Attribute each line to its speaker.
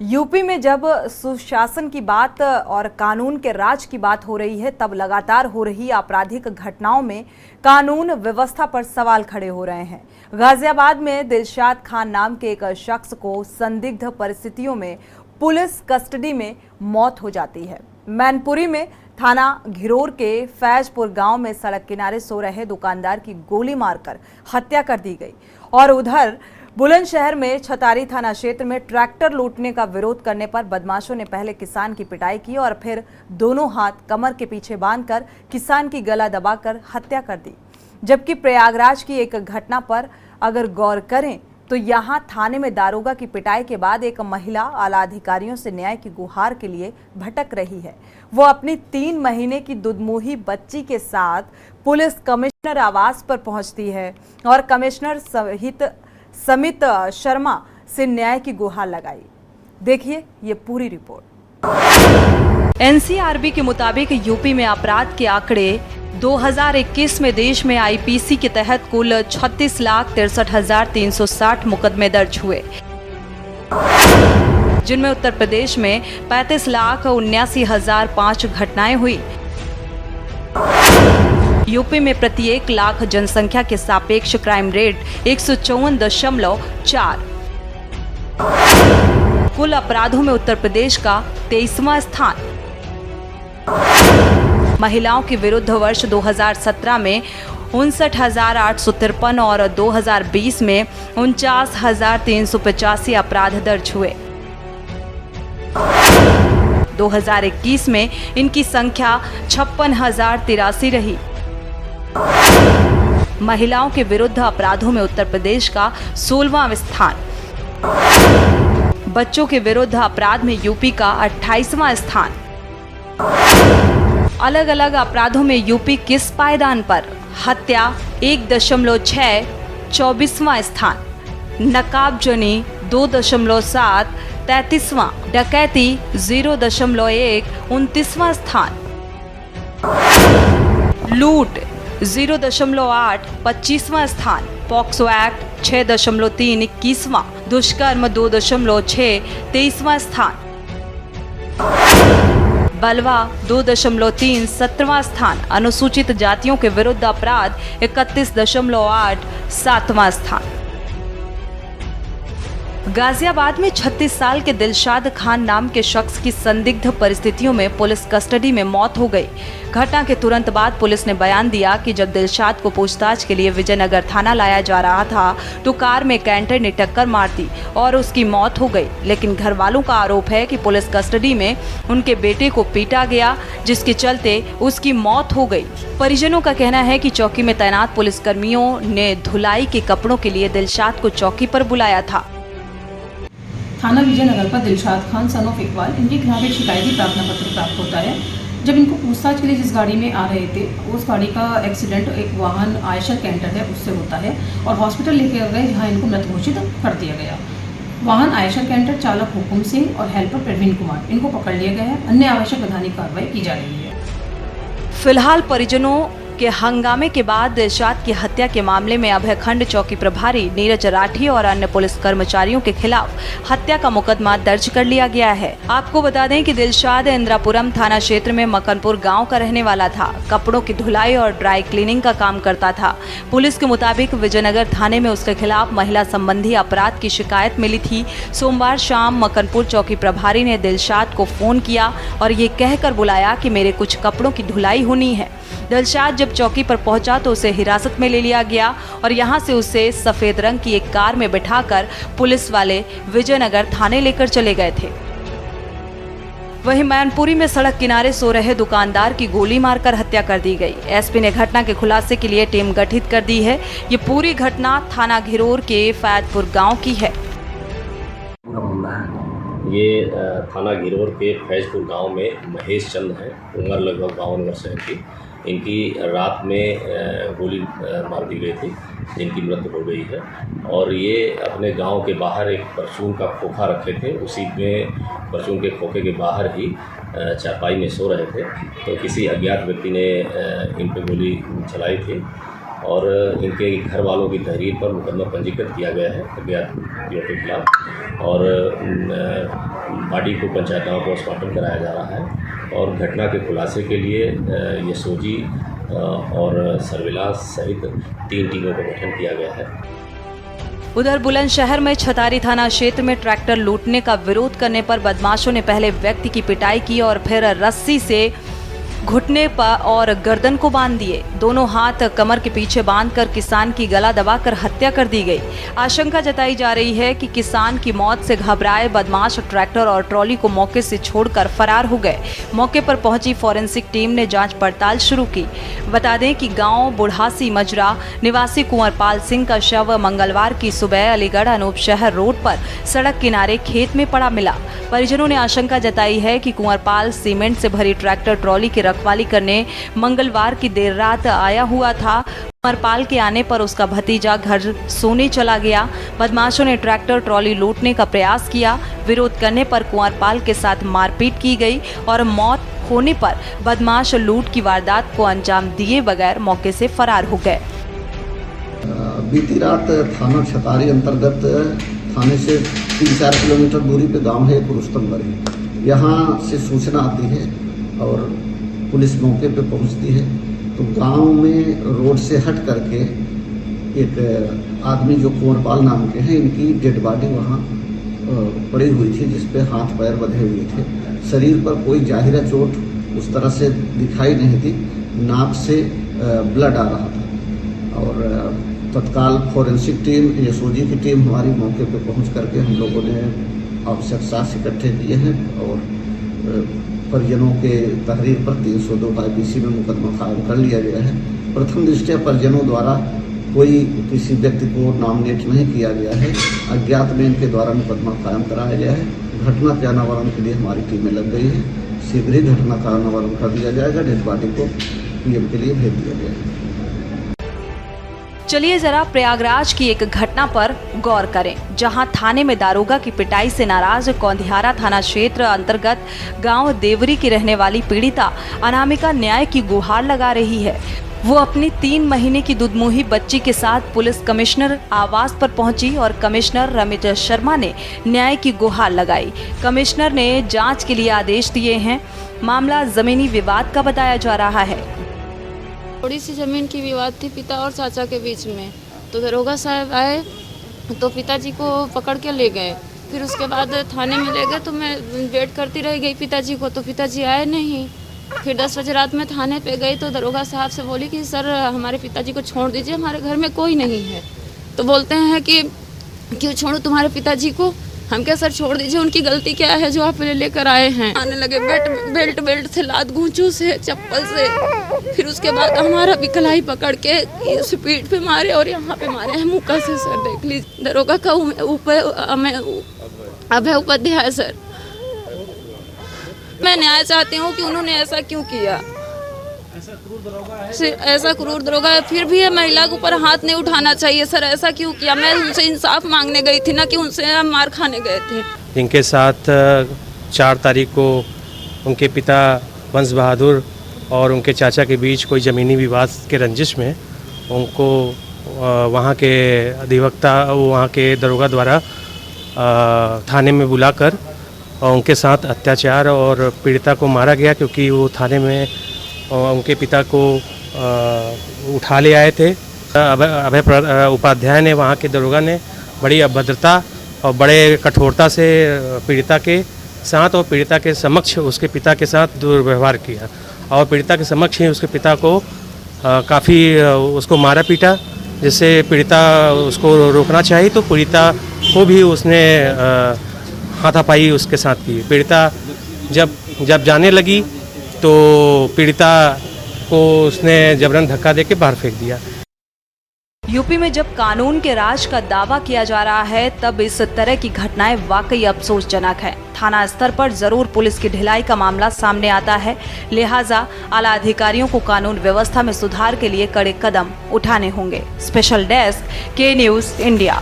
Speaker 1: UP में जब सुशासन की बात और कानून के राज की बात हो रही है, तब लगातार हो रही आपराधिक घटनाओं में कानून व्यवस्था पर सवाल खड़े हो रहे हैं। गाजियाबाद में दिलशाद खान नाम के एक शख्स को संदिग्ध परिस्थितियों में पुलिस कस्टडी में मौत हो जाती है। मैनपुरी में थाना घिरोर के फैजपुर गांव में सड़क किनारे सो रहे दुकानदार की गोली मारकर हत्या कर दी गई। और उधर बुलंदशहर में छतारी थाना क्षेत्र में ट्रैक्टर लूटने का विरोध करने पर बदमाशों ने पहले किसान की पिटाई की और फिर दोनों हाथ कमर के पीछे बांधकर किसान की गला दबाकर हत्या कर दी। जबकि प्रयागराज की एक घटना पर अगर गौर करें तो यहां थाने में दारोगा की पिटाई के बाद एक महिला आला अधिकारियों से न्याय की गुहार के लिए भटक रही है। वो अपनी 3 महीने की दुधमुही बच्ची के साथ पुलिस कमिश्नर आवास पर पहुंचती है और कमिश्नर समित शर्मा से न्याय की गुहार लगाई। देखिए ये पूरी रिपोर्ट। एनसीआरबी के मुताबिक यूपी में अपराध के आंकड़े 2021 में देश में आईपीसी के तहत कुल 36,63,360 मुकदमे दर्ज हुए, जिनमें उत्तर प्रदेश में 35,79,005 घटनाएं हुई। यूपी में प्रति 1 लाख जनसंख्या के सापेक्ष क्राइम रेट 154.4। कुल अपराधों में उत्तर प्रदेश का 23वां स्थान। महिलाओं के विरुद्ध वर्ष 2017 में 59,853 और 2020 में 49,385 अपराध दर्ज हुए। 2021 में इनकी संख्या 56,083 रही। महिलाओं के विरुद्ध अपराधों में उत्तर प्रदेश का 16वां स्थान। बच्चों के विरुद्ध अपराध में यूपी का 28वां स्थान। अलग अलग अपराधों में यूपी किस पायदान पर? हत्या 1.6 24वां स्थान, नकाबजनी 2.7 33वां, डकैती 0.1 29वां स्थान, लूट 0.8 25वां स्थान, पॉक्सो एक्ट 6.3 21वां, दुष्कर्म 2.6 23वां स्थान, बलवा 2.3 17वां स्थान, अनुसूचित जातियों के विरुद्ध अपराध 31.8 7वां स्थान। गाजियाबाद में 36 साल के दिलशाद खान नाम के शख्स की संदिग्ध परिस्थितियों में पुलिस कस्टडी में मौत हो गई। घटना के तुरंत बाद पुलिस ने बयान दिया कि जब दिलशाद को पूछताछ के लिए विजयनगर थाना लाया जा रहा था तो कार में कैंटर ने टक्कर मार दी और उसकी मौत हो गई। लेकिन घर वालों का आरोप है कि पुलिस कस्टडी में उनके बेटे को पीटा गया, जिसके चलते उसकी मौत हो गई। परिजनों का कहना है कि चौकी में तैनात पुलिसकर्मियों ने धुलाई के कपड़ों के लिए दिलशाद को चौकी पर बुलाया था।
Speaker 2: थाना विजयनगर पर दिलशाद खान सन ऑफ इकबाल, इनके खिलाफ एक शिकायती प्रार्थना पत्र प्राप्त होता है। जब इनको पूछताछ के लिए जिस गाड़ी में आ रहे थे, उस गाड़ी का एक्सीडेंट एक वाहन आयशर कैंटर है उससे होता है और हॉस्पिटल लेकर गए, जहां इनको मृत घोषित कर दिया गया। वाहन आयशर कैंटर चालक हुकुम सिंह और हेल्पर प्रवीण कुमार, इनको पकड़ लिया गया है। अन्य आवश्यक वैधानिक कार्रवाई की जा रही है।
Speaker 1: फिलहाल परिजनों के हंगामे के बाद दिलशाद की हत्या के मामले में अभयखंड चौकी प्रभारी नीरज राठी और अन्य पुलिस कर्मचारियों के खिलाफ हत्या का मुकदमा दर्ज कर लिया गया है। आपको बता दें कि दिलशाद इंद्रापुरम थाना क्षेत्र में मकनपुर गांव का रहने वाला था। कपड़ों की धुलाई और ड्राई क्लीनिंग का काम करता था। पुलिस के मुताबिक विजयनगर थाने में उसके खिलाफ महिला संबंधी अपराध की शिकायत मिली थी। सोमवार शाम मकनपुर चौकी प्रभारी ने दिलशाद को फोन किया और ये कहकर बुलाया कि मेरे कुछ कपड़ों की धुलाई होनी है। दिलशाद जब चौकी पर पहुंचा तो उसे हिरासत में ले लिया गया और यहां से उसे सफेद रंग की एक कार में बिठाकर पुलिस वाले विजयनगर थाने लेकर चले गए थे। वहीं मैनपुरी में सड़क किनारे सो रहे दुकानदार की गोली मारकर हत्या कर दी गई। एसपी ने घटना के खुलासे के लिए टीम गठित कर दी है। ये पूरी घटना थाना घिरोर के फैजपुर गाँव की है।
Speaker 3: ये थाना घिरोर के फैजपुर गांव में महेश चंद है, उम्र लगभग 52 वर्ष है इनकी। इनकी रात में गोली मार दी गई थी, जिनकी मृत्यु हो गई है। और ये अपने गांव के बाहर एक परचून का खोखा रखे थे, उसी में परचून के खोखे के बाहर ही चारपाई में सो रहे थे तो किसी अज्ञात व्यक्ति ने इन पर गोली चलाई थी और इनके घर वालों की तहरीर पर मुकदमा पंजीकृत किया गया है अज्ञातियों के खिलाफ और बॉडी को पंचायत गाँव पोस्टमार्टम कराया जा रहा है और घटना के खुलासे के लिए यशोजी और सर्विलांस सहित 3 टीमों का गठन किया गया है।
Speaker 1: उधर बुलंदशहर में छतारी थाना क्षेत्र में ट्रैक्टर लूटने का विरोध करने पर बदमाशों ने पहले व्यक्ति की पिटाई की और फिर रस्सी से घुटने पर और गर्दन को बांध दिए। दोनों हाथ कमर के पीछे बांधकर किसान की गला दबाकर हत्या कर दी गई। आशंका जताई जा रही है कि किसान की मौत से घबराए बदमाश ट्रैक्टर और ट्रॉली को मौके से छोड़कर फरार हो गए। मौके पर पहुंची फॉरेंसिक टीम ने जांच पड़ताल शुरू की। बता दें कि गांव बुढ़ासी मजरा निवासी कुंवरपाल सिंह का शव मंगलवार की सुबह अलीगढ़ अनूप शहर रोड पर सड़क किनारे खेत में पड़ा मिला। परिजनों ने आशंका जताई है कि कुंवरपाल सीमेंट से भरी ट्रैक्टर ट्रॉली की रखवाली करने मंगलवार की देर रात आया हुआ था। कुंवरपाल के आने पर उसका भतीजा घर सोने चला गया। बदमाशों ने ट्रैक्टर ट्रॉली लूटने का प्रयास किया। विरोध करने पर कुंवरपाल के साथ मारपीट की गई और मौत होने पर बदमाश लूट की वारदात को अंजाम दिए बगैर मौके से फरार हो गए।
Speaker 4: बीती रात थाना छतारी अंतर्गत थाने से 3-4 किलोमीटर दूरी पे गांव है पुरुषोत्तमगढ़। यहाँ से सूचना आती है और पुलिस मौके पे पहुंचती है तो गांव में रोड से हट करके एक आदमी जो कुंवरपाल नाम के हैं, इनकी डेड बॉडी वहाँ पड़ी हुई थी जिसपे हाथ पैर बंधे हुए थे। शरीर पर कोई जाहिरा चोट उस तरह से दिखाई नहीं थी। नाक से ब्लड आ रहा था और तत्काल फॉरेंसिक टीम यशोजी की टीम हमारी मौके पे पहुंच करके हम लोगों ने आवश्यक साक्ष्य इकट्ठे किए हैं और परिजनों के तहरीर पर 302 IPC में मुकदमा कायम कर लिया गया है। प्रथम दृष्टया परिजनों द्वारा कोई किसी व्यक्ति को नॉमिनेट नहीं किया गया है। अज्ञात में इनके द्वारा मुकदमा कायम कराया गया है। घटना के अनावरण के लिए हमारी टीमें लग गई है। शीघ्र ही घटना का अनावरण कर दिया जाएगा। डेड बॉडी को PM के लिए भेज दिया गया है।
Speaker 1: चलिए जरा प्रयागराज की एक घटना पर गौर करें, जहां थाने में दारोगा की पिटाई से नाराज कौंधियारा थाना क्षेत्र अंतर्गत गांव देवरी की रहने वाली पीड़िता अनामिका न्याय की गुहार लगा रही है। वो अपनी 3 महीने की दुधमुही बच्ची के साथ पुलिस कमिश्नर आवास पर पहुंची और कमिश्नर रमित शर्मा ने न्याय की गुहार लगाई। कमिश्नर ने जांच के लिए आदेश दिए हैं। मामला जमीनी विवाद का बताया जा रहा है।
Speaker 5: थोड़ी सी ज़मीन की विवाद थी पिता और चाचा के बीच में, तो दरोगा साहब आए तो पिताजी को पकड़ के ले गए। फिर उसके बाद थाने में ले गए तो मैं वेट करती रह गई पिताजी को, तो पिताजी आए नहीं। फिर 10 बजे रात में थाने पे गई तो दरोगा साहब से बोली कि सर हमारे पिताजी को छोड़ दीजिए, हमारे घर में कोई नहीं है। तो बोलते हैं कि क्यों छोड़ो तुम्हारे पिताजी को? हम क्या सर छोड़ दीजिए, उनकी गलती क्या है जो आप लेकर आए हैं। आने लगे बेल्ट से, लात घूंचू से, चप्पल से। फिर उसके बाद हमारा भी कलाई पकड़ के इस पीठ पे मारे और यहाँ पे मारे हैं मुक्का से। सर देख लीजिए, दरोगा का अभय उपाध्याय सर। मैं न्याय चाहती हूँ कि उन्होंने ऐसा क्यों किया। ऐसा क्रूर दरोगा है, फिर भी ये महिला के ऊपर हाथ नहीं उठाना चाहिए सर। ऐसा क्यों किया? मैं उनसे इंसाफ मांगने गई थी ना कि उनसे हम मार खाने गए थे।
Speaker 6: जिनके साथ 4 तारीख को उनके पिता वंश बहादुर और उनके चाचा के बीच कोई ज़मीनी विवाद के रंजिश में उनको वहाँ के अधिवक्ता वहाँ के दरोगा द्वारा थाने में बुलाकर और उनके साथ अत्याचार और पीड़िता को मारा गया, क्योंकि वो थाने में उनके पिता को उठा ले आए थे। अभय उपाध्याय ने, वहाँ के दरोगा ने बड़ी अभद्रता और बड़े कठोरता से पीड़िता के साथ और पीड़िता के समक्ष उसके पिता के साथ दुर्व्यवहार किया और पीड़िता के समक्ष ही उसके पिता को काफ़ी उसको मारा पीटा, जिससे पीड़िता उसको रोकना चाहिए तो पीड़िता को भी उसने हाथापाई उसके साथ की। पीड़िता जब जाने लगी तो पीड़िता को उसने जबरन धक्का देके बाहर फेंक दिया।
Speaker 1: यूपी में जब कानून के राज का दावा किया जा रहा है, तब इस तरह की घटनाएं वाकई अफसोसजनक है। थाना स्तर पर जरूर पुलिस की ढिलाई का मामला सामने आता है, लिहाजा आला अधिकारियों को कानून व्यवस्था में सुधार के लिए कड़े कदम उठाने होंगे। स्पेशल डेस्क, के न्यूज़ इंडिया।